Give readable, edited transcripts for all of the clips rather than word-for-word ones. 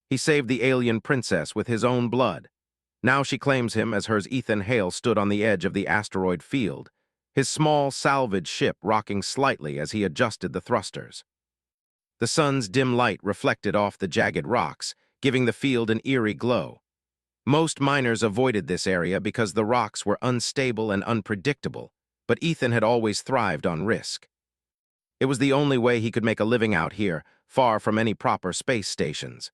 He saved the alien princess with his own blood. Now she claims him as hers. Ethan Hale stood on the edge of the asteroid field, his small salvage ship rocking slightly as he adjusted the thrusters. The sun's dim light reflected off the jagged rocks, giving the field an eerie glow. Most miners avoided this area because the rocks were unstable and unpredictable, but Ethan had always thrived on risk. It was the only way he could make a living out here, far from any proper space stations.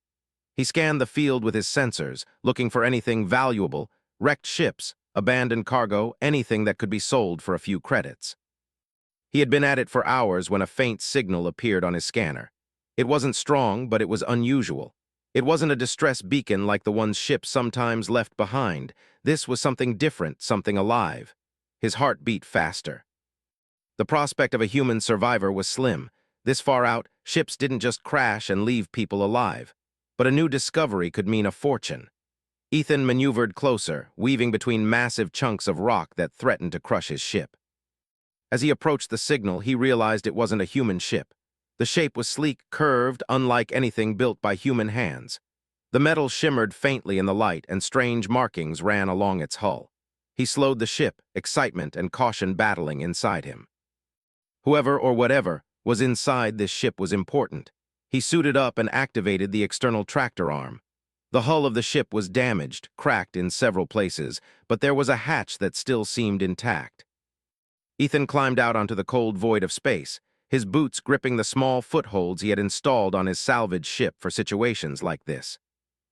He scanned the field with his sensors, looking for anything valuable, wrecked ships, abandoned cargo, anything that could be sold for a few credits. He had been at it for hours when a faint signal appeared on his scanner. It wasn't strong, but it was unusual. It wasn't a distress beacon like the ones ships sometimes left behind. This was something different, something alive. His heart beat faster. The prospect of a human survivor was slim. This far out, ships didn't just crash and leave people alive. But a new discovery could mean a fortune. Ethan maneuvered closer, weaving between massive chunks of rock that threatened to crush his ship. As he approached the signal, he realized it wasn't a human ship. The shape was sleek, curved, unlike anything built by human hands. The metal shimmered faintly in the light, and strange markings ran along its hull. He slowed the ship, excitement and caution battling inside him. Whoever or whatever was inside this ship was important. He suited up and activated the external tractor arm. The hull of the ship was damaged, cracked in several places, but there was a hatch that still seemed intact. Ethan climbed out onto the cold void of space, his boots gripping the small footholds he had installed on his salvage ship for situations like this.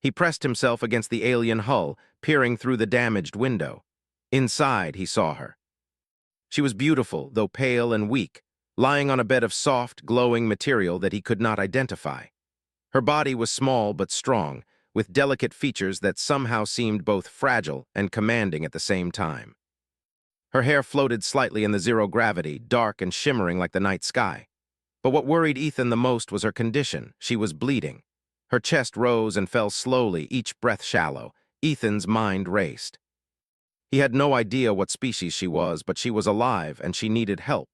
He pressed himself against the alien hull, peering through the damaged window. Inside, he saw her. She was beautiful, though pale and weak, lying on a bed of soft, glowing material that he could not identify. Her body was small but strong, with delicate features that somehow seemed both fragile and commanding at the same time. Her hair floated slightly in the zero gravity, dark and shimmering like the night sky. But what worried Ethan the most was her condition. She was bleeding. Her chest rose and fell slowly, each breath shallow. Ethan's mind raced. He had no idea what species she was, but she was alive and she needed help.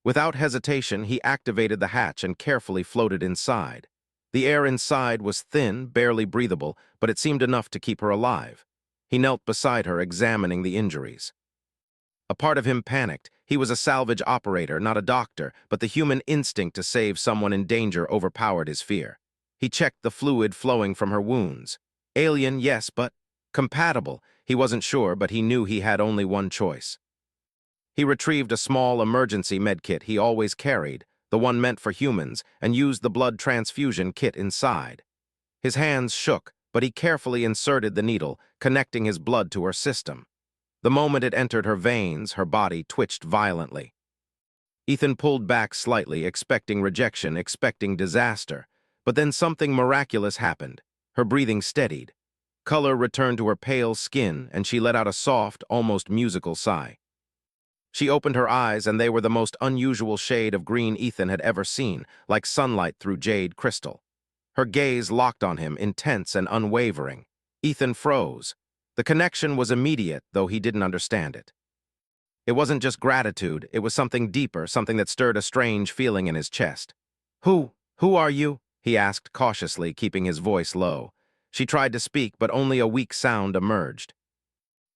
Without hesitation, he activated the hatch and carefully floated inside. The air inside was thin, barely breathable, but it seemed enough to keep her alive. He knelt beside her, examining the injuries. A part of him panicked. He was a salvage operator, not a doctor, but the human instinct to save someone in danger overpowered his fear. He checked the fluid flowing from her wounds. Alien, yes, but compatible. He wasn't sure, but he knew he had only one choice. He retrieved a small emergency medkit he always carried, the one meant for humans, and used the blood transfusion kit inside. His hands shook, but he carefully inserted the needle, connecting his blood to her system. The moment it entered her veins, her body twitched violently. Ethan pulled back slightly, expecting rejection, expecting disaster. But then something miraculous happened. Her breathing steadied. Color returned to her pale skin, and she let out a soft, almost musical sigh. She opened her eyes, and they were the most unusual shade of green Ethan had ever seen, like sunlight through jade crystal. Her gaze locked on him, intense and unwavering. Ethan froze. The connection was immediate, though he didn't understand it. It wasn't just gratitude, it was something deeper, something that stirred a strange feeling in his chest. Who are you?" he asked cautiously, keeping his voice low. She tried to speak, but only a weak sound emerged.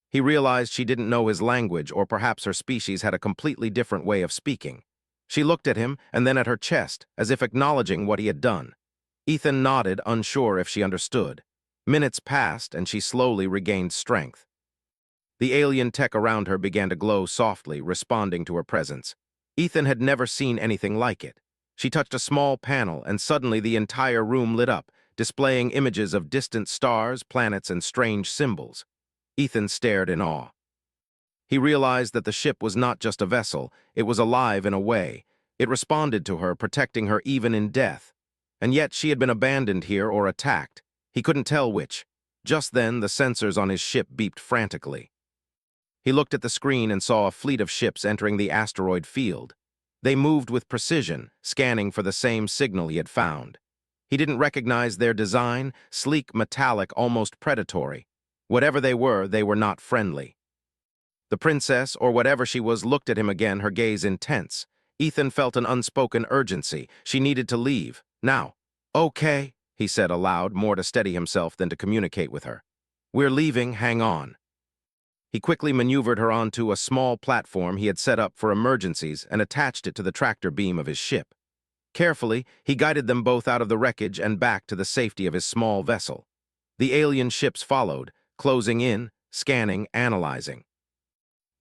He realized she didn't know his language, or perhaps her species had a completely different way of speaking. She looked at him and then at her chest, as if acknowledging what he had done. Ethan nodded, unsure if she understood. Minutes passed, and she slowly regained strength. The alien tech around her began to glow softly, responding to her presence. Ethan had never seen anything like it. She touched a small panel, and suddenly the entire room lit up, displaying images of distant stars, planets, and strange symbols. Ethan stared in awe. He realized that the ship was not just a vessel, it was alive in a way. It responded to her, protecting her even in death. And yet she had been abandoned here or attacked. He couldn't tell which. Just then, the sensors on his ship beeped frantically. He looked at the screen and saw a fleet of ships entering the asteroid field. They moved with precision, scanning for the same signal he had found. He didn't recognize their design, sleek, metallic, almost predatory. Whatever they were not friendly. The princess, or whatever she was, looked at him again, her gaze intense. Ethan felt an unspoken urgency. She needed to leave. Now. "Okay," he said aloud, more to steady himself than to communicate with her. "We're leaving, hang on." He quickly maneuvered her onto a small platform he had set up for emergencies and attached it to the tractor beam of his ship. Carefully, he guided them both out of the wreckage and back to the safety of his small vessel. The alien ships followed, closing in, scanning, analyzing.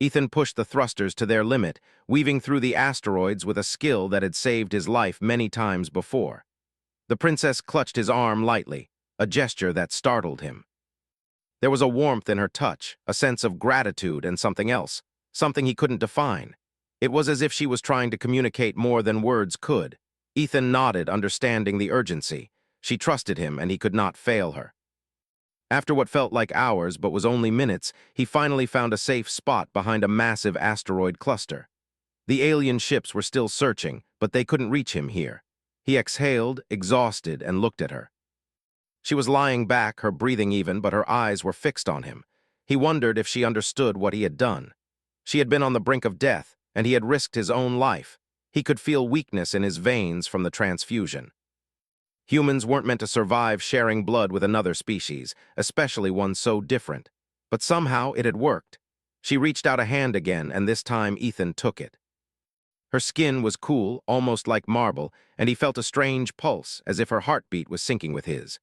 Ethan pushed the thrusters to their limit, weaving through the asteroids with a skill that had saved his life many times before. The princess clutched his arm lightly, a gesture that startled him. There was a warmth in her touch, a sense of gratitude and something else, something he couldn't define. It was as if she was trying to communicate more than words could. Ethan nodded, understanding the urgency. She trusted him, and he could not fail her. After what felt like hours but was only minutes, he finally found a safe spot behind a massive asteroid cluster. The alien ships were still searching, but they couldn't reach him here. He exhaled, exhausted, and looked at her. She was lying back, her breathing even, but her eyes were fixed on him. He wondered if she understood what he had done. She had been on the brink of death, and he had risked his own life. He could feel weakness in his veins from the transfusion. Humans weren't meant to survive sharing blood with another species, especially one so different. But somehow it had worked. She reached out a hand again, and this time Ethan took it. Her skin was cool, almost like marble, and he felt a strange pulse, as if her heartbeat was syncing with his.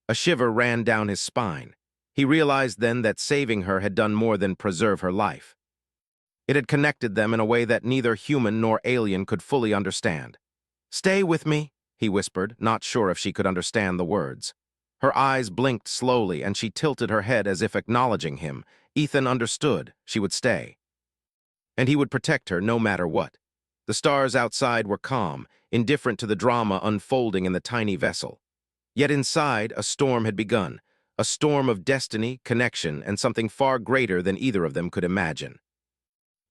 A shiver ran down his spine. He realized then that saving her had done more than preserve her life. It had connected them in a way that neither human nor alien could fully understand. "Stay with me," he whispered, not sure if she could understand the words. Her eyes blinked slowly, and she tilted her head as if acknowledging him. Ethan understood. She would stay. And he would protect her no matter what. The stars outside were calm, indifferent to the drama unfolding in the tiny vessel. Yet inside, a storm had begun, a storm of destiny, connection, and something far greater than either of them could imagine.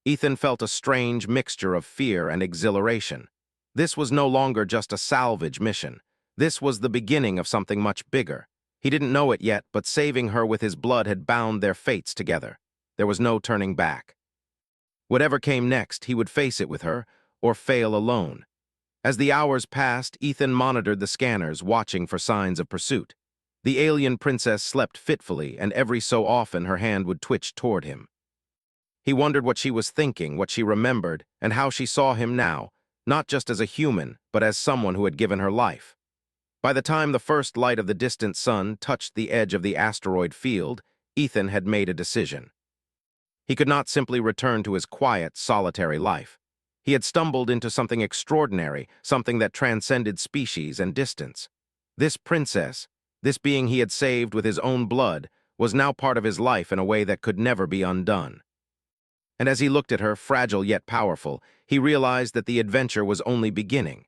Ethan felt a strange mixture of fear and exhilaration. This was no longer just a salvage mission. This was the beginning of something much bigger. He didn't know it yet, but saving her with his blood had bound their fates together. There was no turning back. Whatever came next, he would face it with her, or fail alone. As the hours passed, Ethan monitored the scanners, watching for signs of pursuit. The alien princess slept fitfully, and every so often her hand would twitch toward him. He wondered what she was thinking, what she remembered, and how she saw him now, not just as a human, but as someone who had given her life. By the time the first light of the distant sun touched the edge of the asteroid field, Ethan had made a decision. He could not simply return to his quiet, solitary life. He had stumbled into something extraordinary, something that transcended species and distance. This princess, this being he had saved with his own blood, was now part of his life in a way that could never be undone. And as he looked at her, fragile yet powerful, he realized that the adventure was only beginning.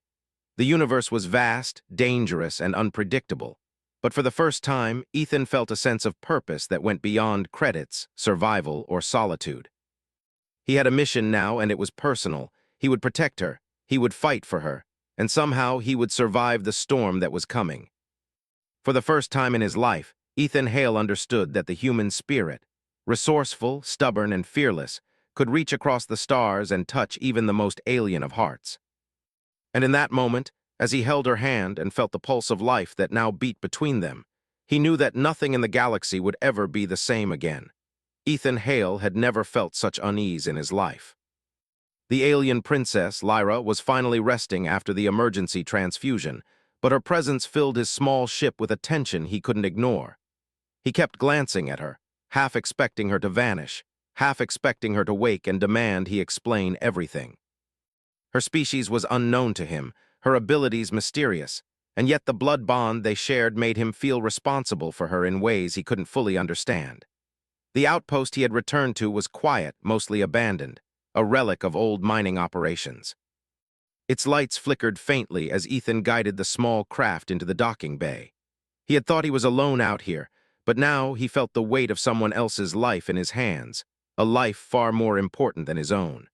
The universe was vast, dangerous, and unpredictable. But for the first time, Ethan felt a sense of purpose that went beyond credits, survival, or solitude. He had a mission now, and it was personal. He would protect her, he would fight for her, and somehow he would survive the storm that was coming. For the first time in his life, Ethan Hale understood that the human spirit, resourceful, stubborn, and fearless, could reach across the stars and touch even the most alien of hearts. And in that moment, as he held her hand and felt the pulse of life that now beat between them, he knew that nothing in the galaxy would ever be the same again. Ethan Hale had never felt such unease in his life. The alien princess, Lyra, was finally resting after the emergency transfusion, but her presence filled his small ship with a tension he couldn't ignore. He kept glancing at her, half expecting her to vanish, half expecting her to wake and demand he explain everything. Her species was unknown to him, her abilities mysterious, and yet the blood bond they shared made him feel responsible for her in ways he couldn't fully understand. The outpost he had returned to was quiet, mostly abandoned, a relic of old mining operations. Its lights flickered faintly as Ethan guided the small craft into the docking bay. He had thought he was alone out here, but now he felt the weight of someone else's life in his hands, a life far more important than his own.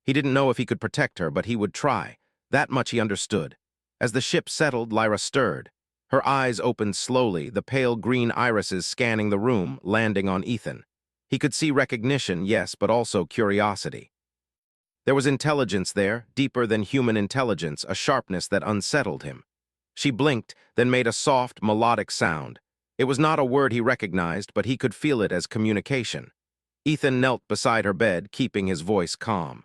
He didn't know if he could protect her, but he would try. That much he understood. As the ship settled, Lyra stirred. Her eyes opened slowly, the pale green irises scanning the room, landing on Ethan. He could see recognition, yes, but also curiosity. There was intelligence there, deeper than human intelligence, a sharpness that unsettled him. She blinked, then made a soft, melodic sound. It was not a word he recognized, but he could feel it as communication. Ethan knelt beside her bed, keeping his voice calm.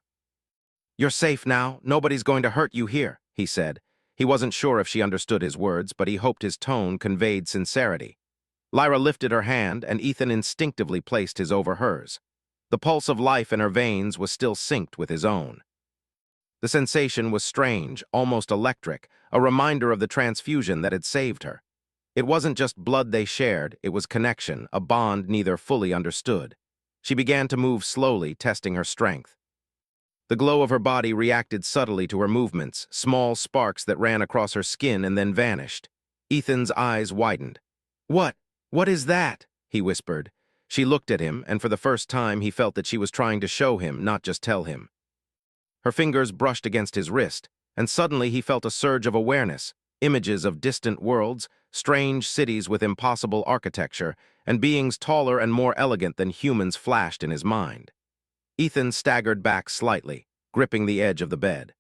"You're safe now. Nobody's going to hurt you here," he said. He wasn't sure if she understood his words, but he hoped his tone conveyed sincerity. Lyra lifted her hand, and Ethan instinctively placed his over hers. The pulse of life in her veins was still synced with his own. The sensation was strange, almost electric, a reminder of the transfusion that had saved her. It wasn't just blood they shared, it was connection, a bond neither fully understood. She began to move slowly, testing her strength. The glow of her body reacted subtly to her movements, small sparks that ran across her skin and then vanished. Ethan's eyes widened. "What? What is that?" he whispered. She looked at him, and for the first time he felt that she was trying to show him, not just tell him. Her fingers brushed against his wrist, and suddenly he felt a surge of awareness, images of distant worlds, strange cities with impossible architecture, and beings taller and more elegant than humans flashed in his mind. Ethan staggered back slightly, gripping the edge of the bed.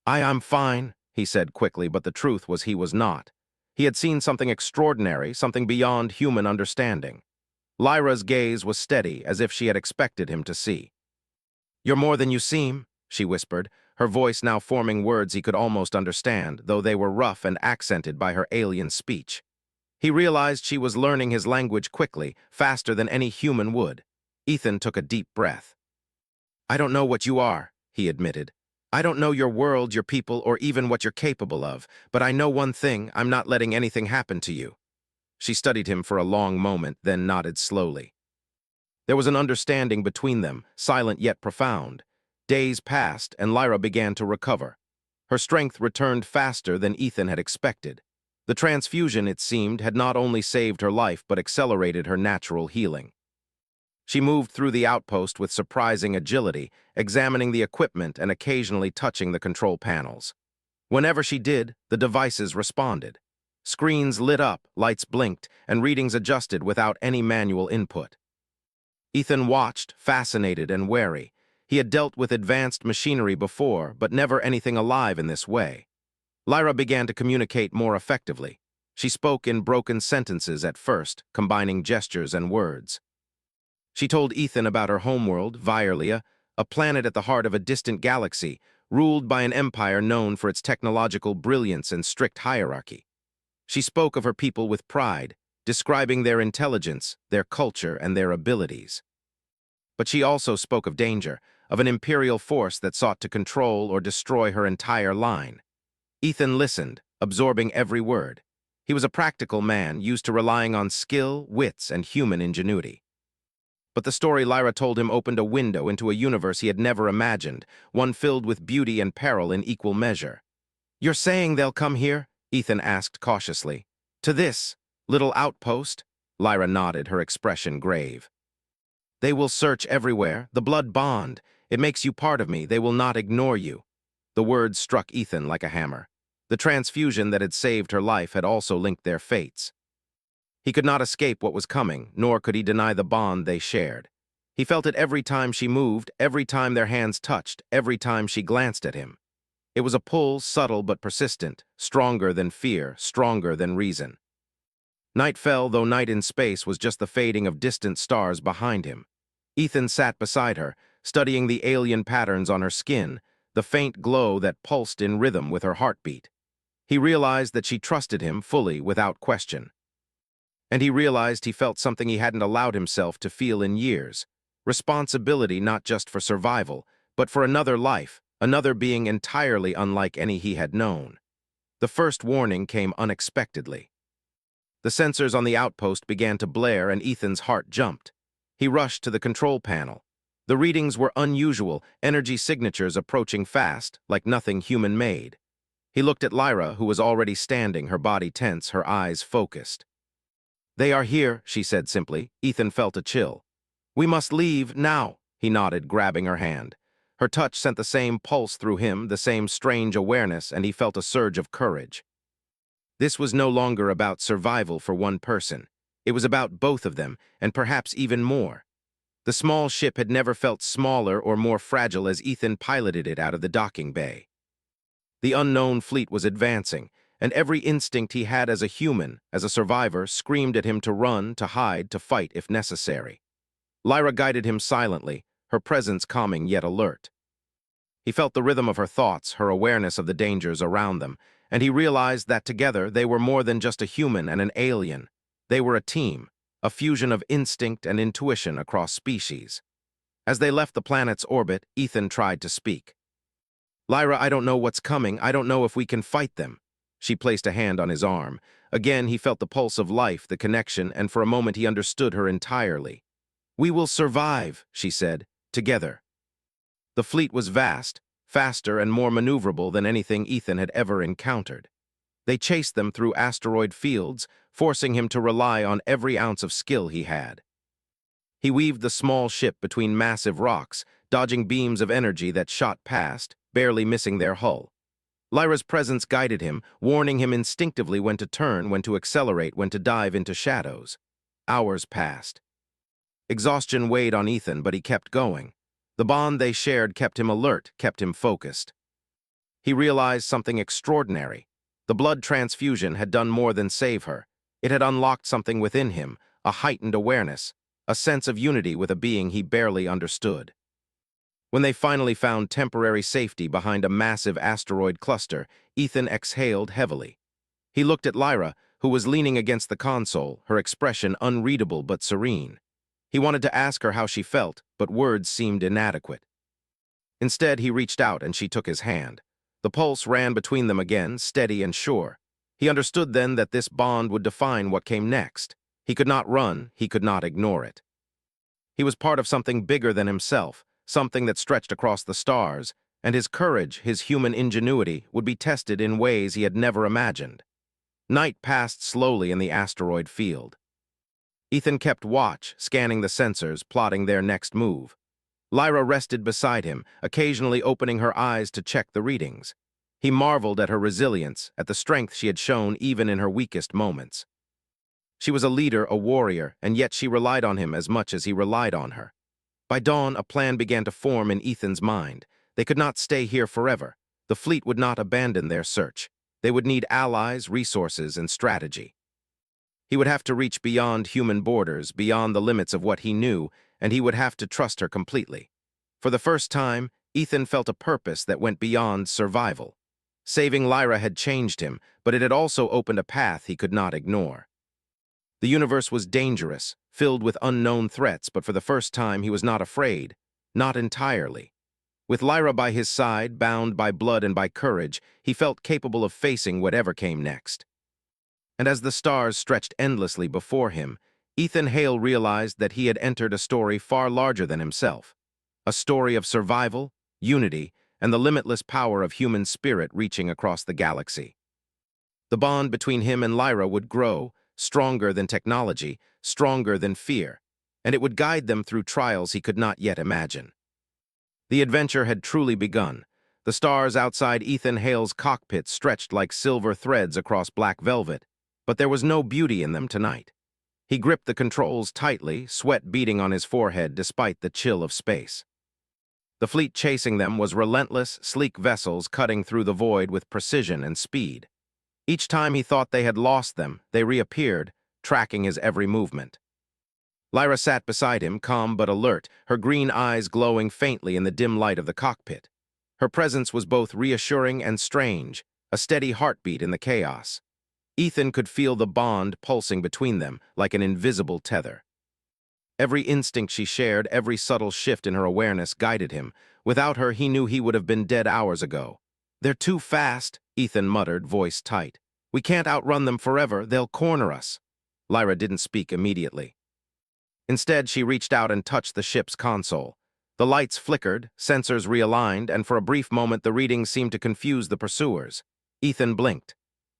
I'm fine," he said quickly, but the truth was he was not. He had seen something extraordinary, something beyond human understanding. Lyra's gaze was steady, as if she had expected him to see. "You're more than you seem," she whispered, her voice now forming words he could almost understand, though they were rough and accented by her alien speech. He realized she was learning his language quickly, faster than any human would. Ethan took a deep breath. "I don't know what you are," he admitted. "I don't know your world, your people, or even what you're capable of, but I know one thing, I'm not letting anything happen to you." She studied him for a long moment, then nodded slowly. There was an understanding between them, silent yet profound. Days passed, and Lyra began to recover. Her strength returned faster than Ethan had expected. The transfusion, it seemed, had not only saved her life but accelerated her natural healing. She moved through the outpost with surprising agility, examining the equipment and occasionally touching the control panels. Whenever she did, the devices responded. Screens lit up, lights blinked, and readings adjusted without any manual input. Ethan watched, fascinated and wary. He had dealt with advanced machinery before, but never anything alive in this way. Lyra began to communicate more effectively. She spoke in broken sentences at first, combining gestures and words. She told Ethan about her homeworld, Vierlia, a planet at the heart of a distant galaxy, ruled by an empire known for its technological brilliance and strict hierarchy. She spoke of her people with pride, describing their intelligence, their culture, and their abilities. But she also spoke of danger, of an imperial force that sought to control or destroy her entire line. Ethan listened, absorbing every word. He was a practical man, used to relying on skill, wits, and human ingenuity. But the story Lyra told him opened a window into a universe he had never imagined, one filled with beauty and peril in equal measure. "You're saying they'll come here?" Ethan asked cautiously. "To this little outpost?" Lyra nodded, her expression grave. "They will search everywhere, the blood bond. It makes you part of me, they will not ignore you." The words struck Ethan like a hammer. The transfusion that had saved her life had also linked their fates. He could not escape what was coming, nor could he deny the bond they shared. He felt it every time she moved, every time their hands touched, every time she glanced at him. It was a pull, subtle but persistent, stronger than fear, stronger than reason. Night fell, though night in space was just the fading of distant stars behind him. Ethan sat beside her, studying the alien patterns on her skin, the faint glow that pulsed in rhythm with her heartbeat. He realized that she trusted him fully, without question. And he realized he felt something he hadn't allowed himself to feel in years. Responsibility not just for survival, but for another life, another being entirely unlike any he had known. The first warning came unexpectedly. The sensors on the outpost began to blare and Ethan's heart jumped. He rushed to the control panel. The readings were unusual, energy signatures approaching fast, like nothing human-made. He looked at Lyra, who was already standing, her body tense, her eyes focused. "They are here," she said simply. Ethan felt a chill. "We must leave, now," he nodded, grabbing her hand. Her touch sent the same pulse through him, the same strange awareness, and he felt a surge of courage. This was no longer about survival for one person. It was about both of them, and perhaps even more. The small ship had never felt smaller or more fragile as Ethan piloted it out of the docking bay. The unknown fleet was advancing, and every instinct he had as a human, as a survivor, screamed at him to run, to hide, to fight if necessary. Lyra guided him silently, her presence calming yet alert. He felt the rhythm of her thoughts, her awareness of the dangers around them, and he realized that together they were more than just a human and an alien. They were a team, a fusion of instinct and intuition across species. As they left the planet's orbit, Ethan tried to speak. "Lyra, I don't know what's coming. I don't know if we can fight them." She placed a hand on his arm. Again, he felt the pulse of life, the connection, and for a moment he understood her entirely. "We will survive," she said, "together." The fleet was vast, faster and more maneuverable than anything Ethan had ever encountered. They chased them through asteroid fields, forcing him to rely on every ounce of skill he had. He weaved the small ship between massive rocks, dodging beams of energy that shot past, barely missing their hull. Lyra's presence guided him, warning him instinctively when to turn, when to accelerate, when to dive into shadows. Hours passed. Exhaustion weighed on Ethan, but he kept going. The bond they shared kept him alert, kept him focused. He realized something extraordinary. The blood transfusion had done more than save her. It had unlocked something within him, a heightened awareness, a sense of unity with a being he barely understood. When they finally found temporary safety behind a massive asteroid cluster, Ethan exhaled heavily. He looked at Lyra, who was leaning against the console, her expression unreadable but serene. He wanted to ask her how she felt, but words seemed inadequate. Instead, he reached out and she took his hand. The pulse ran between them again, steady and sure. He understood then that this bond would define what came next. He could not run, he could not ignore it. He was part of something bigger than himself, something that stretched across the stars, and his courage, his human ingenuity, would be tested in ways he had never imagined. Night passed slowly in the asteroid field. Ethan kept watch, scanning the sensors, plotting their next move. Lyra rested beside him, occasionally opening her eyes to check the readings. He marveled at her resilience, at the strength she had shown even in her weakest moments. She was a leader, a warrior, and yet she relied on him as much as he relied on her. By dawn, a plan began to form in Ethan's mind. They could not stay here forever. The fleet would not abandon their search. They would need allies, resources, and strategy. He would have to reach beyond human borders, beyond the limits of what he knew, and he would have to trust her completely. For the first time, Ethan felt a purpose that went beyond survival. Saving Lyra had changed him, but it had also opened a path he could not ignore. The universe was dangerous, filled with unknown threats, but for the first time he was not afraid, not entirely. With Lyra by his side, bound by blood and by courage, he felt capable of facing whatever came next. And as the stars stretched endlessly before him, Ethan Hale realized that he had entered a story far larger than himself. A story of survival, unity, and the limitless power of human spirit reaching across the galaxy. The bond between him and Lyra would grow, stronger than technology, stronger than fear, and it would guide them through trials he could not yet imagine. The adventure had truly begun. The stars outside Ethan Hale's cockpit stretched like silver threads across black velvet, but there was no beauty in them tonight. He gripped the controls tightly, sweat beading on his forehead despite the chill of space. The fleet chasing them was relentless, sleek vessels cutting through the void with precision and speed. Each time he thought they had lost them, they reappeared, tracking his every movement. Lyra sat beside him, calm but alert, her green eyes glowing faintly in the dim light of the cockpit. Her presence was both reassuring and strange, a steady heartbeat in the chaos. Ethan could feel the bond pulsing between them like an invisible tether. Every instinct she shared, every subtle shift in her awareness guided him. Without her, he knew he would have been dead hours ago. "They're too fast," Ethan muttered, voice tight. "We can't outrun them forever, they'll corner us." Lyra didn't speak immediately. Instead, she reached out and touched the ship's console. The lights flickered, sensors realigned, and for a brief moment the readings seemed to confuse the pursuers. Ethan blinked.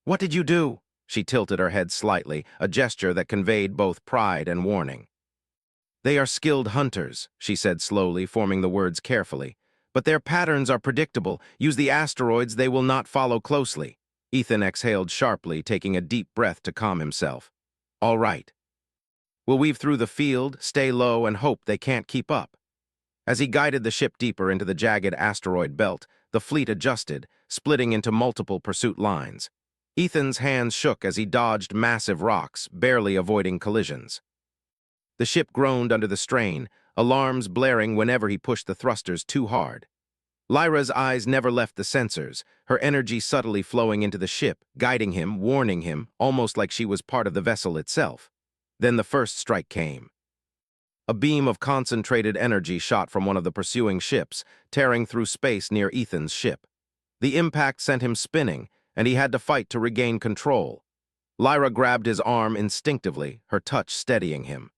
"What did you do?" She tilted her head slightly, a gesture that conveyed both pride and warning. "They are skilled hunters," she said slowly, forming the words carefully. "But their patterns are predictable. Use the asteroids, they will not follow closely." Ethan exhaled sharply, taking a deep breath to calm himself. "All right. We'll weave through the field, stay low, and hope they can't keep up." As he guided the ship deeper into the jagged asteroid belt, the fleet adjusted, splitting into multiple pursuit lines. Ethan's hands shook as he dodged massive rocks, barely avoiding collisions. The ship groaned under the strain, alarms blaring whenever he pushed the thrusters too hard. Lyra's eyes never left the sensors, her energy subtly flowing into the ship, guiding him, warning him, almost like she was part of the vessel itself. Then the first strike came. A beam of concentrated energy shot from one of the pursuing ships, tearing through space near Ethan's ship. The impact sent him spinning, and he had to fight to regain control. Lyra grabbed his arm instinctively, her touch steadying him.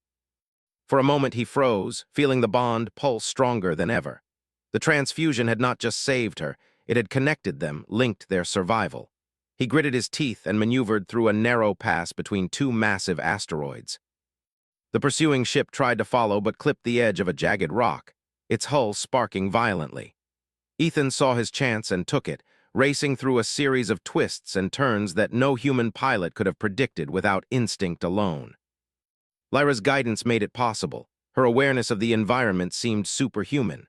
For a moment he froze, feeling the bond pulse stronger than ever. The transfusion had not just saved her, it had connected them, linked their survival. He gritted his teeth and maneuvered through a narrow pass between two massive asteroids. The pursuing ship tried to follow but clipped the edge of a jagged rock, its hull sparking violently. Ethan saw his chance and took it, racing through a series of twists and turns that no human pilot could have predicted without instinct alone. Lyra's guidance made it possible. Her awareness of the environment seemed superhuman.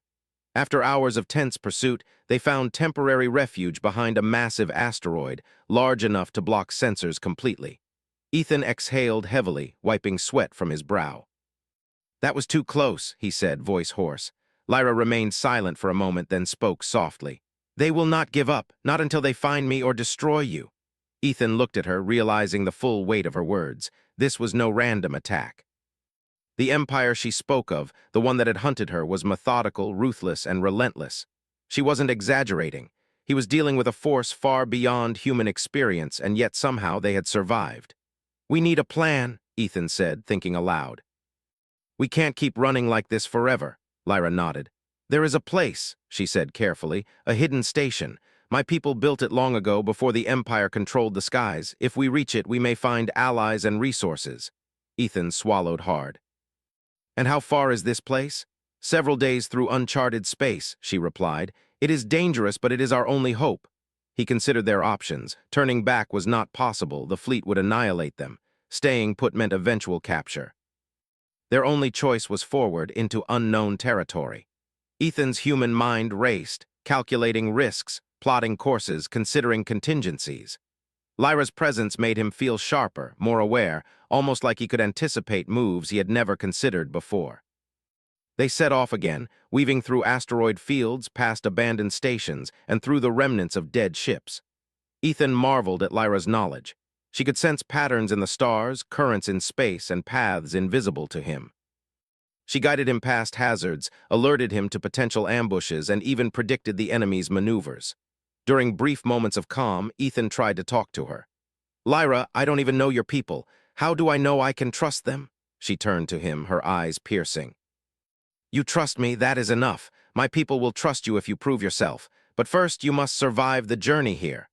After hours of tense pursuit, they found temporary refuge behind a massive asteroid, large enough to block sensors completely. Ethan exhaled heavily, wiping sweat from his brow. "That was too close," he said, voice hoarse. Lyra remained silent for a moment, then spoke softly. "They will not give up, not until they find me or destroy you." Ethan looked at her, realizing the full weight of her words. This was no random attack. The empire she spoke of, the one that had hunted her, was methodical, ruthless, and relentless. She wasn't exaggerating. He was dealing with a force far beyond human experience, and yet somehow they had survived. "We need a plan," Ethan said, thinking aloud. "We can't keep running like this forever," Lyra nodded. "There is a place," she said carefully, "a hidden station. My people built it long ago before the Empire controlled the skies. If we reach it, we may find allies and resources." Ethan swallowed hard. "And how far is this place?" "Several days through uncharted space," she replied. "It is dangerous, but it is our only hope." He considered their options. Turning back was not possible. The fleet would annihilate them. Staying put meant eventual capture. Their only choice was forward into unknown territory. Ethan's human mind raced, calculating risks, plotting courses, considering contingencies. Lyra's presence made him feel sharper, more aware, almost like he could anticipate moves he had never considered before. They set off again, weaving through asteroid fields, past abandoned stations, and through the remnants of dead ships. Ethan marveled at Lyra's knowledge. She could sense patterns in the stars, currents in space, and paths invisible to him. She guided him past hazards, alerted him to potential ambushes, and even predicted the enemy's maneuvers. During brief moments of calm, Ethan tried to talk to her. "Lyra, I don't even know your people. How do I know I can trust them?" She turned to him, her eyes piercing. "You trust me, that is enough. My people will trust you if you prove yourself. But first, you must survive the journey here."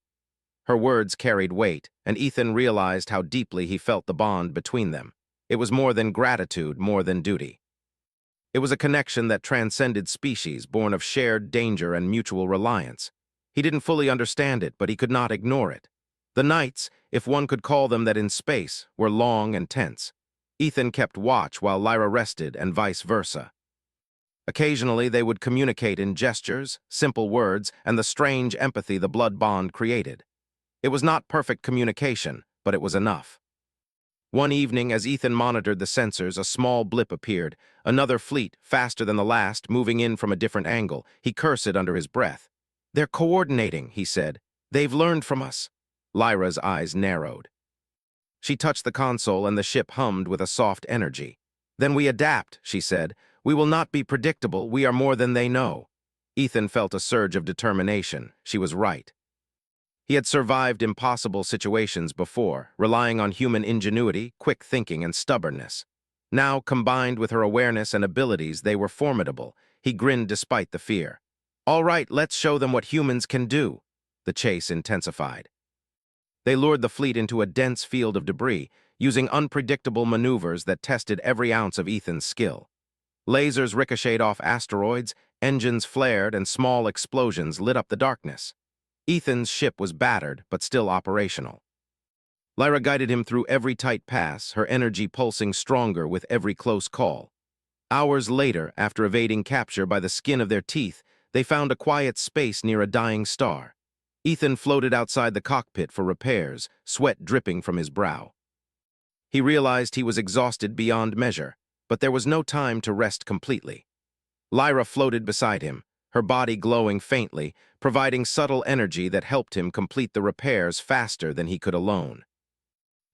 Her words carried weight, and Ethan realized how deeply he felt the bond between them. It was more than gratitude, more than duty. It was a connection that transcended species, born of shared danger and mutual reliance. He didn't fully understand it, but he could not ignore it. The nights, if one could call them that in space, were long and tense. Ethan kept watch while Lyra rested, and vice versa. Occasionally, they would communicate in gestures, simple words, and the strange empathy the blood bond created. It was not perfect communication, but it was enough. One evening, as Ethan monitored the sensors, a small blip appeared. Another fleet, faster than the last, moving in from a different angle. He cursed under his breath. "They're coordinating," he said. "They've learned from us." Lyra's eyes narrowed. She touched the console and the ship hummed with a soft energy. "Then we adapt," she said. "We will not be predictable. We are more than they know." Ethan felt a surge of determination. She was right. He had survived impossible situations before, relying on human ingenuity, quick thinking, and stubbornness. Now, combined with her awareness and abilities, they were formidable. He grinned despite the fear. "All right, let's show them what humans can do." The chase intensified. They lured the fleet into a dense field of debris, using unpredictable maneuvers that tested every ounce of Ethan's skill. Lasers ricocheted off asteroids, engines flared, and small explosions lit up the darkness. Ethan's ship was battered, but still operational. Lyra guided him through every tight pass, her energy pulsing stronger with every close call. Hours later, after evading capture by the skin of their teeth, they found a quiet space near a dying star. Ethan floated outside the cockpit for repairs, sweat dripping from his brow. He realized he was exhausted beyond measure, but there was no time to rest completely. Lyra floated beside him, her body glowing faintly, providing subtle energy that helped him complete the repairs faster than he could alone.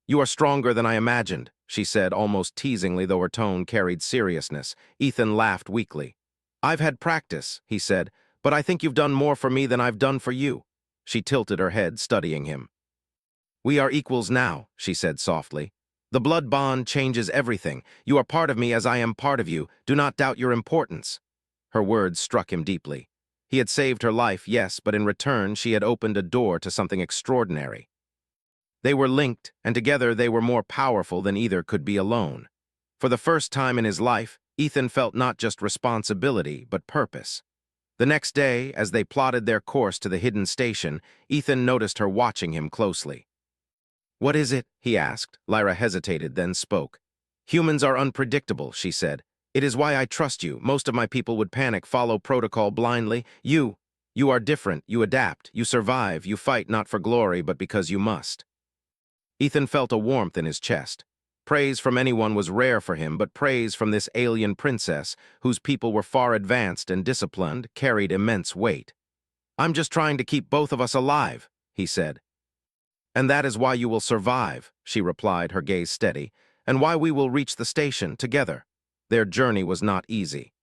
"You are stronger than I imagined," she said, almost teasingly, though her tone carried seriousness. Ethan laughed weakly. "I've had practice," he said, "but I think you've done more for me than I've done for you." She tilted her head, studying him. "We are equals now," she said softly. "The blood bond changes everything. You are part of me as I am part of you. Do not doubt your importance." Her words struck him deeply. He had saved her life, yes, but in return she had opened a door to something extraordinary. They were linked, and together they were more powerful than either could be alone. For the first time in his life, Ethan felt not just responsibility, but purpose. The next day, as they plotted their course to the hidden station, Ethan noticed her watching him closely. "What is it?" he asked. Lyra hesitated, then spoke. "Humans are unpredictable," she said. "It is why I trust you. Most of my people would panic, follow protocol blindly. You are different. You adapt. You survive. You fight not for glory, but because you must." Ethan felt a warmth in his chest. Praise from anyone was rare for him, but praise from this alien princess, whose people were far advanced and disciplined, carried immense weight. "I'm just trying to keep both of us alive," he said. "And that is why you will survive," she replied, her gaze steady, "and why we will reach the station together." Their journey was not easy.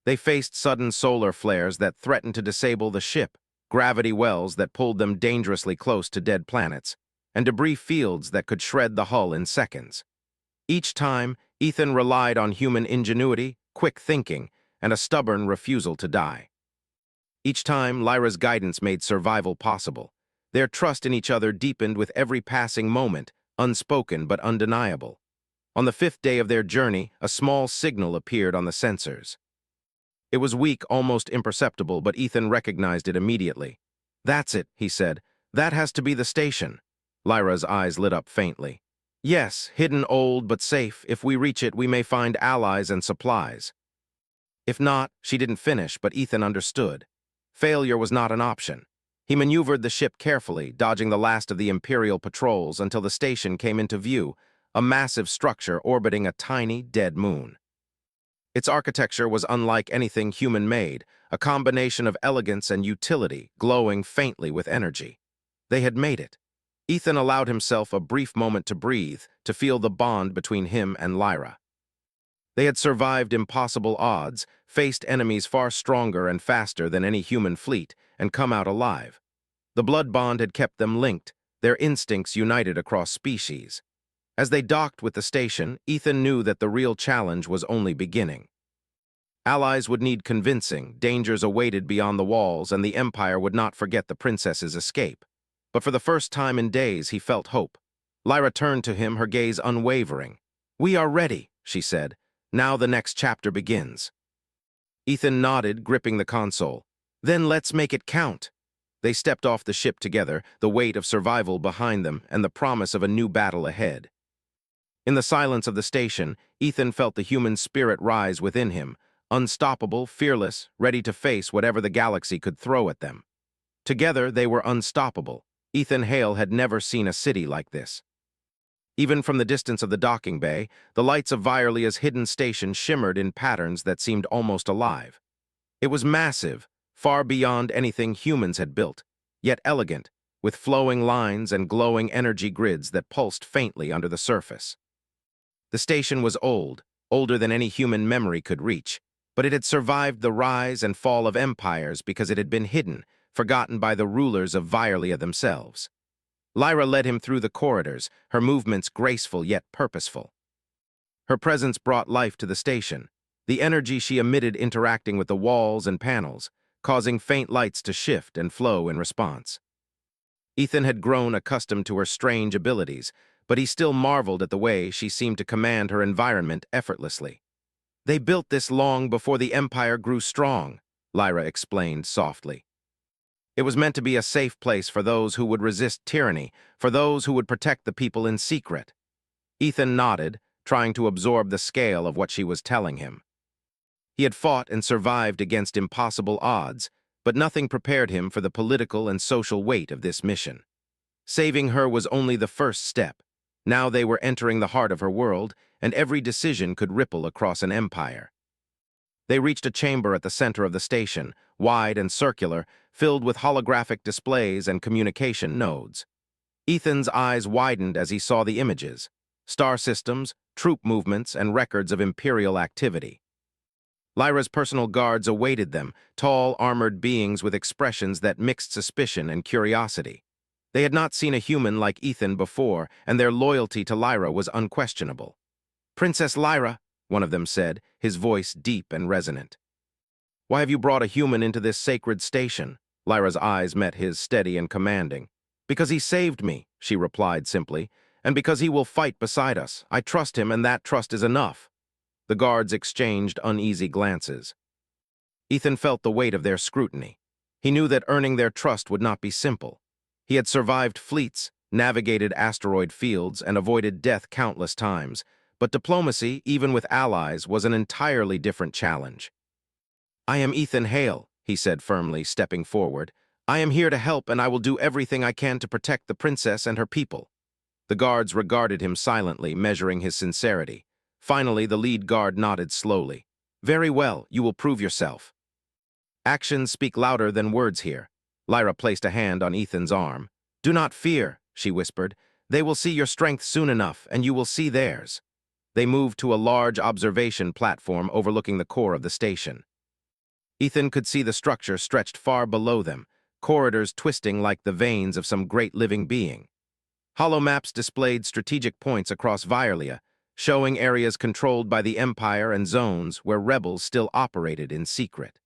They faced sudden solar flares that threatened to disable the ship, gravity wells that pulled them dangerously close to dead planets, and debris fields that could shred the hull in seconds. Each time, Ethan relied on human ingenuity, quick thinking, and a stubborn refusal to die. Each time, Lyra's guidance made survival possible. Their trust in each other deepened with every passing moment, unspoken but undeniable. On the fifth day of their journey, a small signal appeared on the sensors. It was weak, almost imperceptible, but Ethan recognized it immediately. "That's it," he said. "That has to be the station." Lyra's eyes lit up faintly. "Yes, hidden, old, but safe. If we reach it, we may find allies and supplies." If not, she didn't finish, but Ethan understood. Failure was not an option. He maneuvered the ship carefully, dodging the last of the Imperial patrols until the station came into view, a massive structure orbiting a tiny, dead moon. Its architecture was unlike anything human-made, a combination of elegance and utility, glowing faintly with energy. They had made it. Ethan allowed himself a brief moment to breathe, to feel the bond between him and Lyra. They had survived impossible odds, faced enemies far stronger and faster than any human fleet, and come out alive. The blood bond had kept them linked, their instincts united across species. As they docked with the station, Ethan knew that the real challenge was only beginning. Allies would need convincing, dangers awaited beyond the walls, and the Empire would not forget the princess's escape. But for the first time in days, he felt hope. Lyra turned to him, her gaze unwavering. "We are ready," she said. "Now the next chapter begins." Ethan nodded, gripping the console. "Then let's make it count." They stepped off the ship together, the weight of survival behind them and the promise of a new battle ahead. In the silence of the station, Ethan felt the human spirit rise within him, unstoppable, fearless, ready to face whatever the galaxy could throw at them. Together, they were unstoppable. Ethan Hale had never seen a city like this. Even from the distance of the docking bay, the lights of Virelia's hidden station shimmered in patterns that seemed almost alive. It was massive, far beyond anything humans had built, yet elegant, with flowing lines and glowing energy grids that pulsed faintly under the surface. The station was old, older than any human memory could reach, but it had survived the rise and fall of empires because it had been hidden, forgotten by the rulers of Virelia themselves. Lyra led him through the corridors, her movements graceful yet purposeful. Her presence brought life to the station, the energy she emitted interacting with the walls and panels, causing faint lights to shift and flow in response. Ethan had grown accustomed to her strange abilities, but he still marveled at the way she seemed to command her environment effortlessly. "They built this long before the Empire grew strong," Lyra explained softly. "It was meant to be a safe place for those who would resist tyranny, for those who would protect the people in secret." Ethan nodded, trying to absorb the scale of what she was telling him. He had fought and survived against impossible odds, but nothing prepared him for the political and social weight of this mission. Saving her was only the first step. Now they were entering the heart of her world, and every decision could ripple across an empire. They reached a chamber at the center of the station, wide and circular, filled with holographic displays and communication nodes. Ethan's eyes widened as he saw the images: star systems, troop movements, and records of Imperial activity. Lyra's personal guards awaited them, tall, armored beings with expressions that mixed suspicion and curiosity. They had not seen a human like Ethan before, and their loyalty to Lyra was unquestionable. "Princess Lyra," one of them said, his voice deep and resonant. "Why have you brought a human into this sacred station?" Lyra's eyes met his, steady and commanding. "Because he saved me," she replied simply, "and because he will fight beside us. I trust him, and that trust is enough." The guards exchanged uneasy glances. Ethan felt the weight of their scrutiny. He knew that earning their trust would not be simple. He had survived fleets, navigated asteroid fields, and avoided death countless times, but diplomacy, even with allies, was an entirely different challenge. "I am Ethan Hale," he said firmly, stepping forward. "I am here to help, and I will do everything I can to protect the princess and her people." The guards regarded him silently, measuring his sincerity. Finally, the lead guard nodded slowly. "Very well, you will prove yourself." "Actions speak louder than words here." Lyra placed a hand on Ethan's arm. "Do not fear," she whispered. "They will see your strength soon enough, and you will see theirs." They moved to a large observation platform overlooking the core of the station. Ethan could see the structure stretched far below them, corridors twisting like the veins of some great living being. Holomaps displayed strategic points across Violia, showing areas controlled by the Empire and zones where rebels still operated in secret.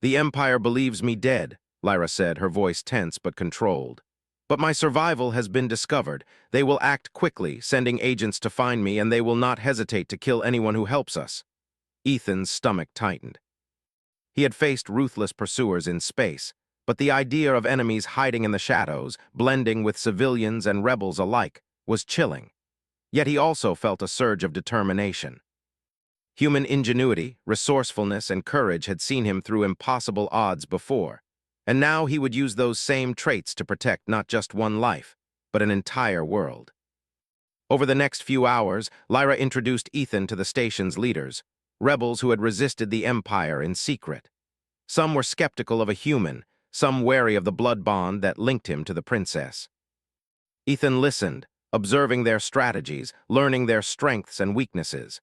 "The Empire believes me dead," Lyra said, her voice tense but controlled. "But my survival has been discovered. They will act quickly, sending agents to find me, and they will not hesitate to kill anyone who helps us." Ethan's stomach tightened. He had faced ruthless pursuers in space, but the idea of enemies hiding in the shadows, blending with civilians and rebels alike, was chilling. Yet he also felt a surge of determination. Human ingenuity, resourcefulness, and courage had seen him through impossible odds before, and now he would use those same traits to protect not just one life, but an entire world. Over the next few hours, Lyra introduced Ethan to the station's leaders, rebels who had resisted the Empire in secret. Some were skeptical of a human, some wary of the blood bond that linked him to the princess. Ethan listened, observing their strategies, learning their strengths and weaknesses.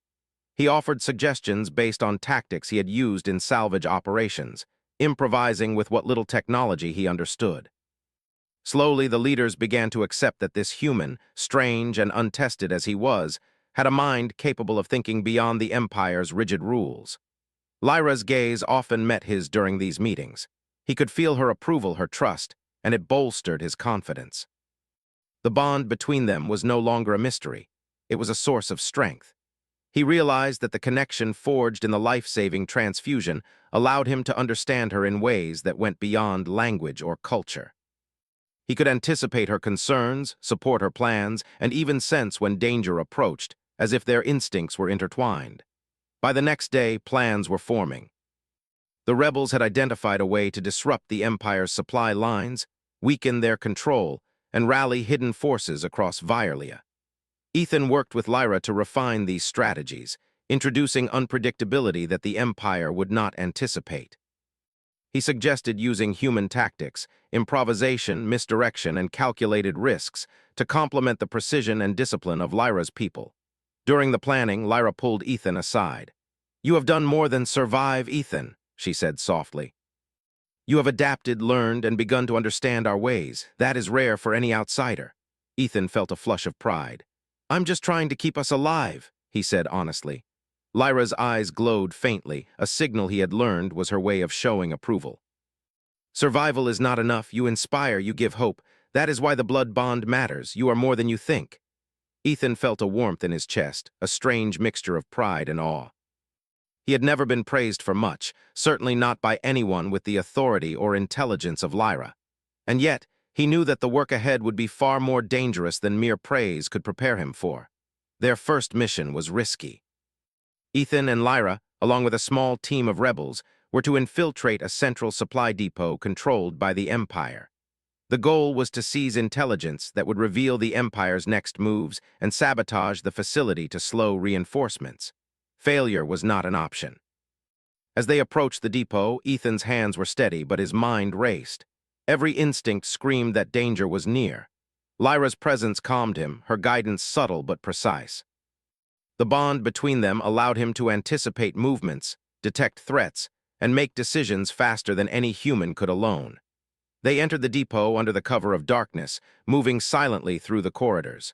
He offered suggestions based on tactics he had used in salvage operations, improvising with what little technology he understood. Slowly, the leaders began to accept that this human, strange and untested as he was, had a mind capable of thinking beyond the Empire's rigid rules. Lyra's gaze often met his during these meetings. He could feel her approval, her trust, and it bolstered his confidence. The bond between them was no longer a mystery. It was a source of strength. He realized that the connection forged in the life-saving transfusion allowed him to understand her in ways that went beyond language or culture. He could anticipate her concerns, support her plans, and even sense when danger approached, as if their instincts were intertwined. By the next day, plans were forming. The rebels had identified a way to disrupt the Empire's supply lines, weaken their control, and rally hidden forces across Violia. Ethan worked with Lyra to refine these strategies, introducing unpredictability that the Empire would not anticipate. He suggested using human tactics, improvisation, misdirection, and calculated risks to complement the precision and discipline of Lyra's people. During the planning, Lyra pulled Ethan aside. "You have done more than survive, Ethan," she said softly. "You have adapted, learned, and begun to understand our ways. That is rare for any outsider." Ethan felt a flush of pride. "I'm just trying to keep us alive," he said honestly. Lyra's eyes glowed faintly, a signal he had learned was her way of showing approval. "Survival is not enough. You inspire, you give hope. That is why the blood bond matters. You are more than you think." Ethan felt a warmth in his chest, a strange mixture of pride and awe. He had never been praised for much, certainly not by anyone with the authority or intelligence of Lyra. And yet, he knew that the work ahead would be far more dangerous than mere praise could prepare him for. Their first mission was risky. Ethan and Lyra, along with a small team of rebels, were to infiltrate a central supply depot controlled by the Empire. The goal was to seize intelligence that would reveal the Empire's next moves and sabotage the facility to slow reinforcements. Failure was not an option. As they approached the depot, Ethan's hands were steady, but his mind raced. Every instinct screamed that danger was near. Lyra's presence calmed him, her guidance subtle but precise. The bond between them allowed him to anticipate movements, detect threats, and make decisions faster than any human could alone. They entered the depot under the cover of darkness, moving silently through the corridors.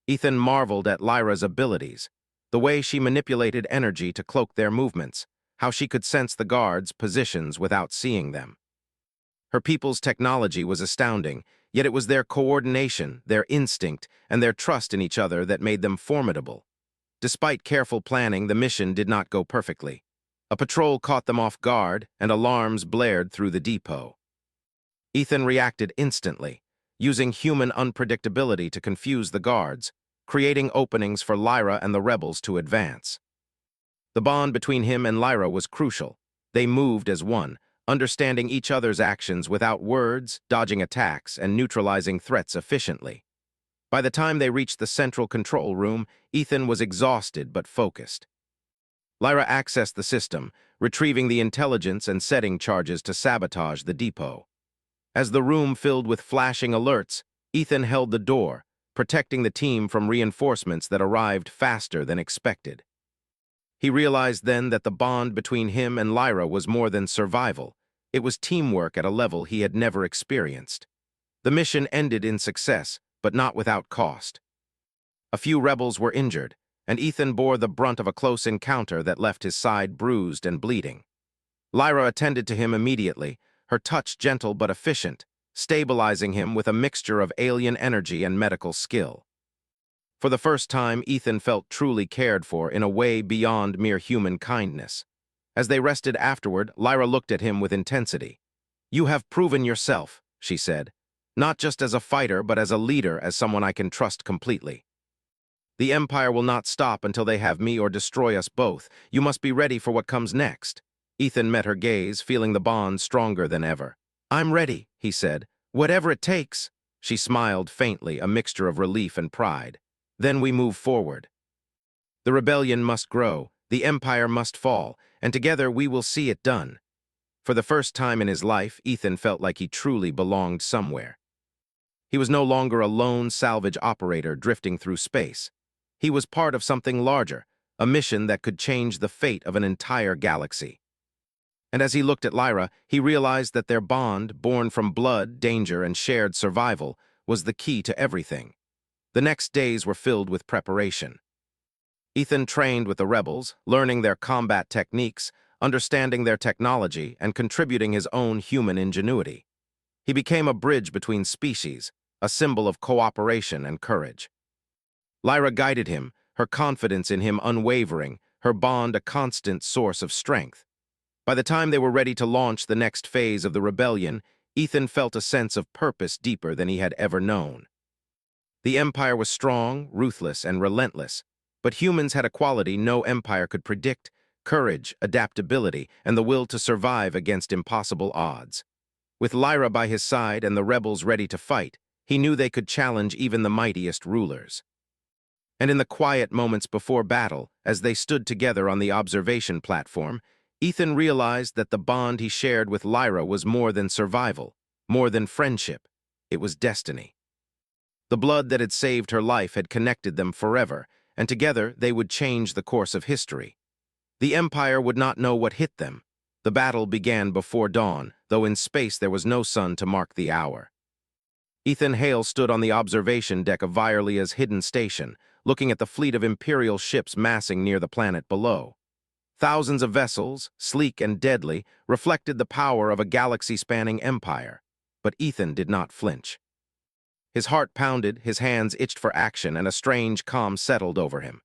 Ethan marveled at Lyra's abilities, the way she manipulated energy to cloak their movements, how she could sense the guards' positions without seeing them. Her people's technology was astounding, yet it was their coordination, their instinct, and their trust in each other that made them formidable. Despite careful planning, the mission did not go perfectly. A patrol caught them off guard, and alarms blared through the depot. Ethan reacted instantly, using human unpredictability to confuse the guards, creating openings for Lyra and the rebels to advance. The bond between him and Lyra was crucial. They moved as one, understanding each other's actions without words, dodging attacks, and neutralizing threats efficiently. By the time they reached the central control room, Ethan was exhausted but focused. Lyra accessed the system, retrieving the intelligence and setting charges to sabotage the depot. As the room filled with flashing alerts, Ethan held the door, protecting the team from reinforcements that arrived faster than expected. He realized then that the bond between him and Lyra was more than survival. It was teamwork at a level he had never experienced. The mission ended in success, but not without cost. A few rebels were injured, and Ethan bore the brunt of a close encounter that left his side bruised and bleeding. Lyra attended to him immediately, her touch gentle but efficient, stabilizing him with a mixture of alien energy and medical skill. For the first time, Ethan felt truly cared for in a way beyond mere human kindness. As they rested afterward, Lyra looked at him with intensity. "You have proven yourself," she said, "not just as a fighter, but as a leader, as someone I can trust completely. The Empire will not stop until they have me or destroy us both. You must be ready for what comes next." Ethan met her gaze, feeling the bond stronger than ever. "I'm ready," he said. "Whatever it takes." She smiled faintly, a mixture of relief and pride. "Then we move forward. The rebellion must grow, the Empire must fall, and together we will see it done." For the first time in his life, Ethan felt like he truly belonged somewhere. He was no longer a lone salvage operator drifting through space. He was part of something larger, a mission that could change the fate of an entire galaxy. And as he looked at Lyra, he realized that their bond, born from blood, danger, and shared survival, was the key to everything. The next days were filled with preparation. Ethan trained with the rebels, learning their combat techniques, understanding their technology, and contributing his own human ingenuity. He became a bridge between species, a symbol of cooperation and courage. Lyra guided him, her confidence in him unwavering, her bond a constant source of strength. By the time they were ready to launch the next phase of the rebellion, Ethan felt a sense of purpose deeper than he had ever known. The Empire was strong, ruthless, and relentless, but humans had a quality no empire could predict: courage, adaptability, and the will to survive against impossible odds. With Lyra by his side and the rebels ready to fight, he knew they could challenge even the mightiest rulers. And in the quiet moments before battle, as they stood together on the observation platform, Ethan realized that the bond he shared with Lyra was more than survival, more than friendship. It was destiny. The blood that had saved her life had connected them forever, and together they would change the course of history. The Empire would not know what hit them. The battle began before dawn, though in space there was no sun to mark the hour. Ethan Hale stood on the observation deck of Virelia's hidden station, looking at the fleet of Imperial ships massing near the planet below. Thousands of vessels, sleek and deadly, reflected the power of a galaxy-spanning empire. But Ethan did not flinch. His heart pounded, his hands itched for action, and a strange calm settled over him.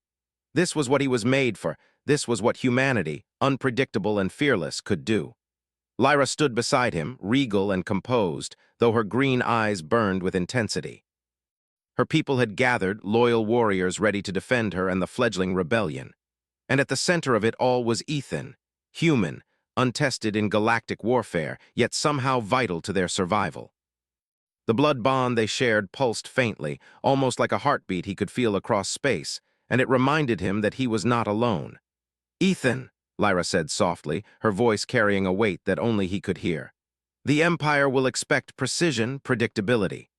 This was what he was made for. This was what humanity, unpredictable and fearless, could do. Lyra stood beside him, regal and composed, though her green eyes burned with intensity. Her people had gathered, loyal warriors ready to defend her and the fledgling rebellion. And at the center of it all was Ethan, human, untested in galactic warfare, yet somehow vital to their survival. The blood bond they shared pulsed faintly, almost like a heartbeat he could feel across space, and it reminded him that he was not alone. "Ethan," Lyra said softly, her voice carrying a weight that only he could hear. "The Empire will expect precision, predictability.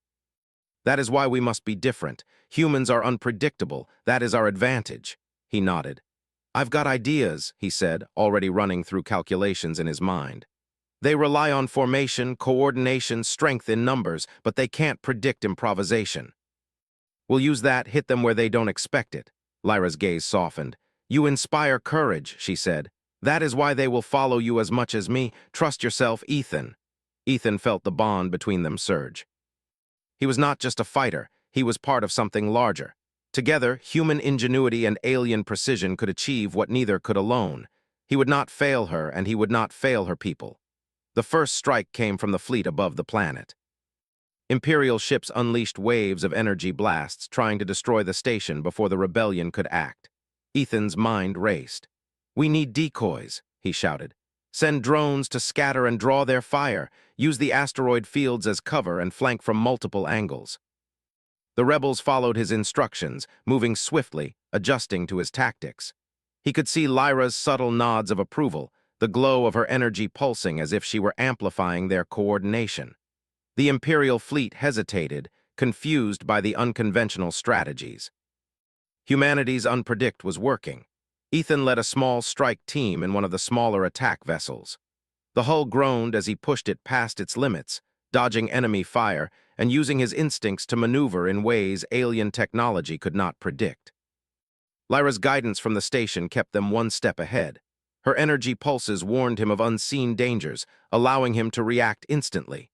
That is why we must be different. Humans are unpredictable. That is our advantage." He nodded. "I've got ideas," he said, already running through calculations in his mind. "They rely on formation, coordination, strength in numbers, but they can't predict improvisation." "We'll use that, hit them where they don't expect it." Lyra's gaze softened. "You inspire courage," she said. "That is why they will follow you as much as me. Trust yourself, Ethan." Ethan felt the bond between them surge. He was not just a fighter, he was part of something larger. Together, human ingenuity and alien precision could achieve what neither could alone. He would not fail her, and he would not fail her people. The first strike came from the fleet above the planet. Imperial ships unleashed waves of energy blasts, trying to destroy the station before the rebellion could act. Ethan's mind raced. "We need decoys," he shouted. "Send drones to scatter and draw their fire. Use the asteroid fields as cover and flank from multiple angles." The rebels followed his instructions, moving swiftly, adjusting to his tactics. He could see Lyra's subtle nods of approval, the glow of her energy pulsing as if she were amplifying their coordination. The Imperial fleet hesitated, confused by the unconventional strategies. Humanity's unpredict was working. Ethan led a small strike team in one of the smaller attack vessels. The hull groaned as he pushed it past its limits, dodging enemy fire and using his instincts to maneuver in ways alien technology could not predict. Lyra's guidance from the station kept them one step ahead. Her energy pulses warned him of unseen dangers, allowing him to react instantly.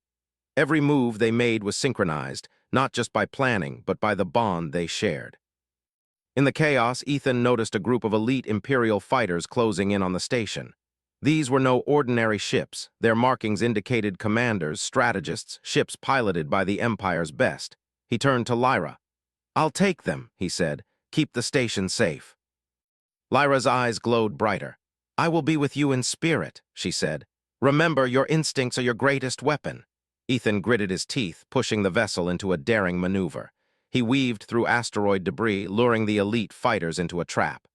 Every move they made was synchronized, not just by planning, but by the bond they shared. In the chaos, Ethan noticed a group of elite Imperial fighters closing in on the station. These were no ordinary ships. Their markings indicated commanders, strategists, ships piloted by the Empire's best. He turned to Lyra. "I'll take them," he said. "Keep the station safe." Lyra's eyes glowed brighter. "I will be with you in spirit," she said. "Remember, your instincts are your greatest weapon." Ethan gritted his teeth, pushing the vessel into a daring maneuver. He weaved through asteroid debris, luring the elite fighters into a trap.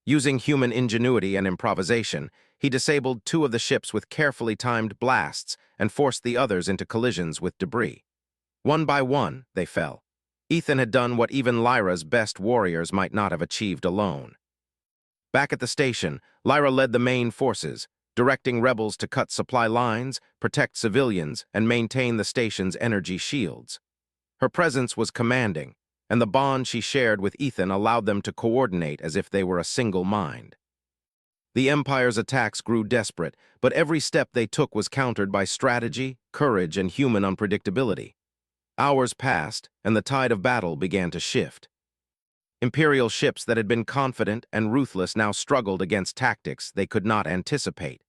Using human ingenuity and improvisation, he disabled two of the ships with carefully timed blasts and forced the others into collisions with debris. One by one, they fell. Ethan had done what even Lyra's best warriors might not have achieved alone. Back at the station, Lyra led the main forces, directing rebels to cut supply lines, protect civilians, and maintain the station's energy shields. Her presence was commanding, and the bond she shared with Ethan allowed them to coordinate as if they were a single mind. The Empire's attacks grew desperate, but every step they took was countered by strategy, courage, and human unpredictability. Hours passed, and the tide of battle began to shift. Imperial ships that had been confident and ruthless now struggled against tactics they could not anticipate.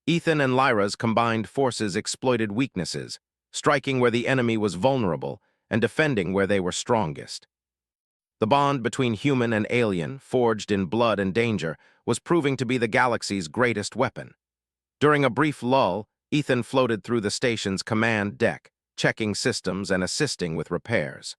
Ethan and Lyra's combined forces exploited weaknesses, striking where the enemy was vulnerable and defending where they were strongest. The bond between human and alien, forged in blood and danger, was proving to be the galaxy's greatest weapon. During a brief lull, Ethan floated through the station's command deck, checking systems and assisting with repairs.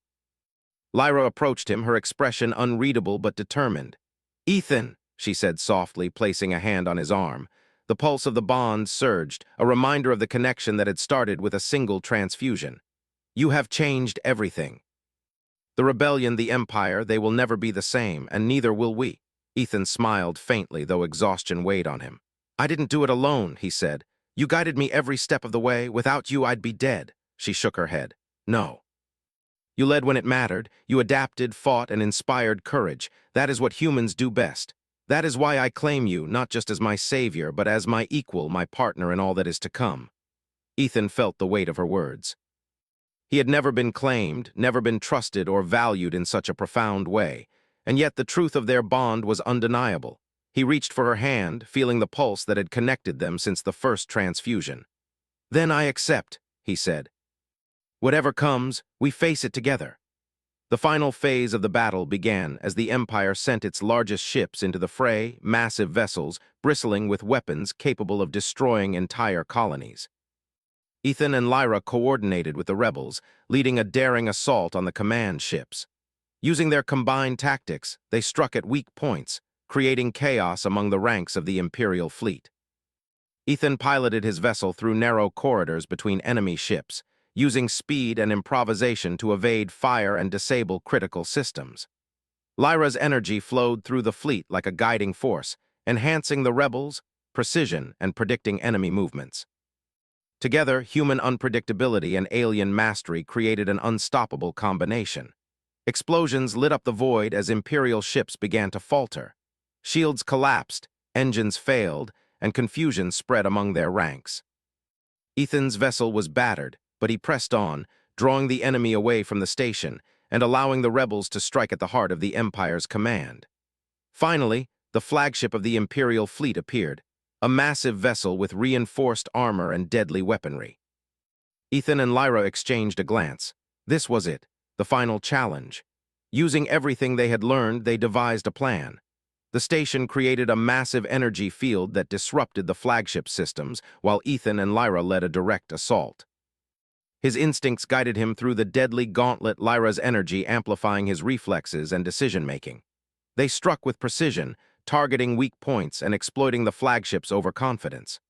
Lyra approached him, her expression unreadable but determined. "Ethan," she said softly, placing a hand on his arm. The pulse of the bond surged, a reminder of the connection that had started with a single transfusion. "You have changed everything. The rebellion, the Empire, they will never be the same, and neither will we." Ethan smiled faintly, though exhaustion weighed on him. "I didn't do it alone," he said. "You guided me every step of the way. Without you, I'd be dead." She shook her head. "No. You led when it mattered. You adapted, fought, and inspired courage. That is what humans do best. That is why I claim you, not just as my savior, but as my equal, my partner in all that is to come." Ethan felt the weight of her words. He had never been claimed, never been trusted or valued in such a profound way, and yet the truth of their bond was undeniable. He reached for her hand, feeling the pulse that had connected them since the first transfusion. "Then I accept," he said. "Whatever comes, we face it together." The final phase of the battle began as the Empire sent its largest ships into the fray, massive vessels bristling with weapons capable of destroying entire colonies. Ethan and Lyra coordinated with the rebels, leading a daring assault on the command ships. Using their combined tactics, they struck at weak points, creating chaos among the ranks of the Imperial fleet. Ethan piloted his vessel through narrow corridors between enemy ships, using speed and improvisation to evade fire and disable critical systems. Lyra's energy flowed through the fleet like a guiding force, enhancing the rebels' precision and predicting enemy movements. Together, human unpredictability and alien mastery created an unstoppable combination. Explosions lit up the void as Imperial ships began to falter. Shields collapsed, engines failed, and confusion spread among their ranks. Ethan's vessel was battered, but he pressed on, drawing the enemy away from the station and allowing the rebels to strike at the heart of the Empire's command. Finally, the flagship of the Imperial fleet appeared, a massive vessel with reinforced armor and deadly weaponry. Ethan and Lyra exchanged a glance. This was it, the final challenge. Using everything they had learned, they devised a plan. The station created a massive energy field that disrupted the flagship systems, while Ethan and Lyra led a direct assault. His instincts guided him through the deadly gauntlet, Lyra's energy amplifying his reflexes and decision-making. They struck with precision, targeting weak points and exploiting the flagship's overconfidence.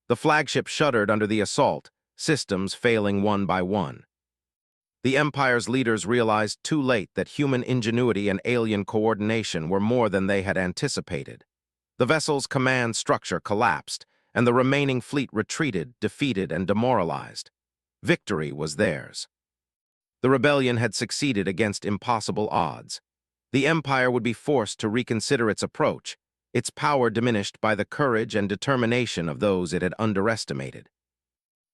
The flagship shuddered under the assault, systems failing one by one. The Empire's leaders realized too late that human ingenuity and alien coordination were more than they had anticipated. The vessel's command structure collapsed, and the remaining fleet retreated, defeated and demoralized. Victory was theirs. The rebellion had succeeded against impossible odds. The Empire would be forced to reconsider its approach, its power diminished by the courage and determination of those it had underestimated.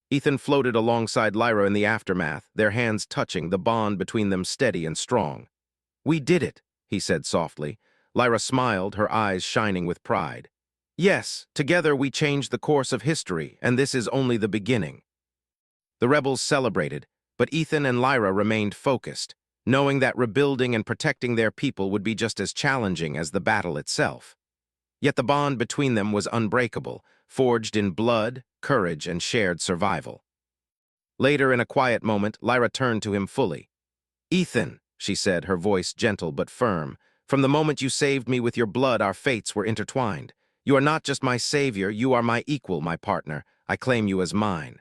Ethan floated alongside Lyra in the aftermath, their hands touching, the bond between them steady and strong. "We did it," he said softly. Lyra smiled, her eyes shining with pride. "Yes, together we changed the course of history, and this is only the beginning." The rebels celebrated, but Ethan and Lyra remained focused, knowing that rebuilding and protecting their people would be just as challenging as the battle itself. Yet the bond between them was unbreakable, forged in blood, courage, and shared survival. Later, in a quiet moment, Lyra turned to him fully. "Ethan," she said, her voice gentle but firm, "from the moment you saved me with your blood, our fates were intertwined. You are not just my savior, you are my equal, my partner. I claim you as mine."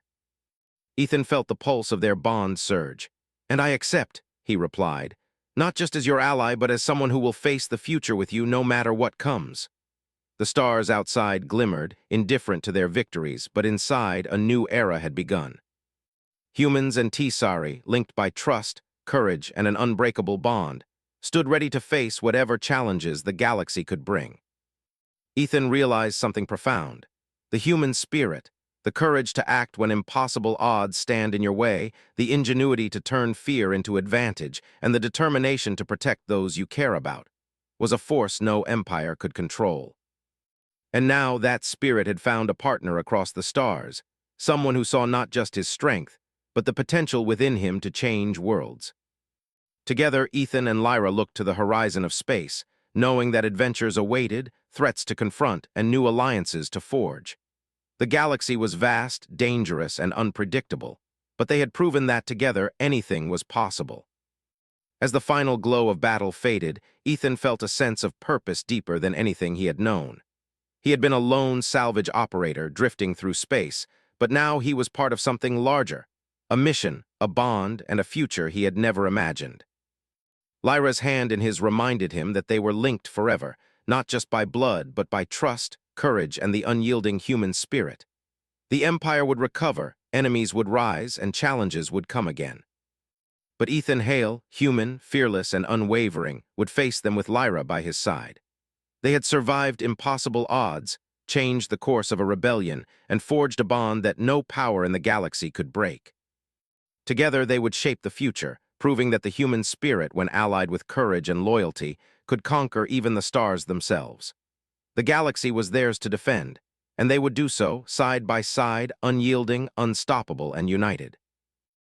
Ethan felt the pulse of their bond surge. "And I accept," he replied, "not just as your ally, but as someone who will face the future with you no matter what comes." The stars outside glimmered, indifferent to their victories, but inside a new era had begun. Humans and Tisari, linked by trust, courage, and an unbreakable bond, stood ready to face whatever challenges the galaxy could bring. Ethan realized something profound. The human spirit, the courage to act when impossible odds stand in your way, the ingenuity to turn fear into advantage, and the determination to protect those you care about, was a force no empire could control. And now that spirit had found a partner across the stars, someone who saw not just his strength, but the potential within him to change worlds. Together, Ethan and Lyra looked to the horizon of space, knowing that adventures awaited, threats to confront, and new alliances to forge. The galaxy was vast, dangerous, and unpredictable, but they had proven that together anything was possible. As the final glow of battle faded, Ethan felt a sense of purpose deeper than anything he had known. He had been a lone salvage operator drifting through space, but now he was part of something larger, a mission, a bond, and a future he had never imagined. Lyra's hand in his reminded him that they were linked forever, not just by blood, but by trust, courage, and the unyielding human spirit. The Empire would recover, enemies would rise, and challenges would come again. But Ethan Hale, human, fearless, and unwavering, would face them with Lyra by his side. They had survived impossible odds, changed the course of a rebellion, and forged a bond that no power in the galaxy could break. Together they would shape the future, proving that the human spirit, when allied with courage and loyalty, could conquer even the stars themselves. The galaxy was theirs to defend, and they would do so, side by side, unyielding, unstoppable, and united.